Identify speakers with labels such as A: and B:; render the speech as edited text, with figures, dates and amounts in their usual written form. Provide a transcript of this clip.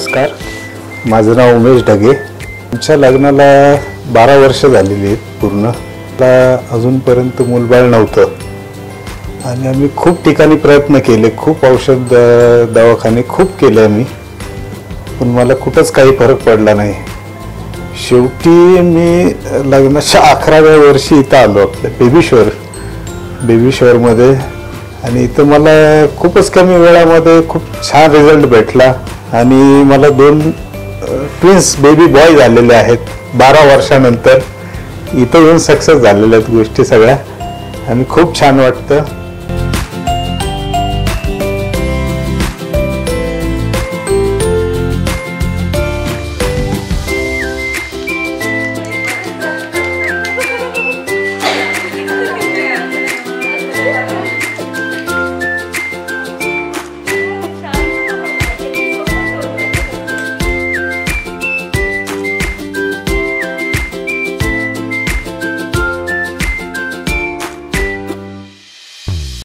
A: नमस्कार, माझं नाव उमेश ढगे. आमच्या लग्नाला 12 वर्ष झालेली आहेत पूर्ण. अजूनपर्यंत मूलबाळ नव्हतं आणि आम्ही खूप ठिकाणी प्रयत्न केले, खूप औषध दवाखाने खूप केले आम्ही, पण मला कुठंच काही फरक पडला नाही. शेवटी मी लग्नाच्या 11व्या वर्षी इथं आलो आपल्या बेबी शॉवरमध्ये, आणि इथं मला खूपच कमी वेळामध्ये खूप छान रिझल्ट भेटला आणि मला 2 ट्विन्स बेबी बॉय झालेले आहेत 12 वर्षानंतर. इथं येऊन सक्सेस झालेल्या आहेत गोष्टी सगळ्या आणि खूप छान वाटतं.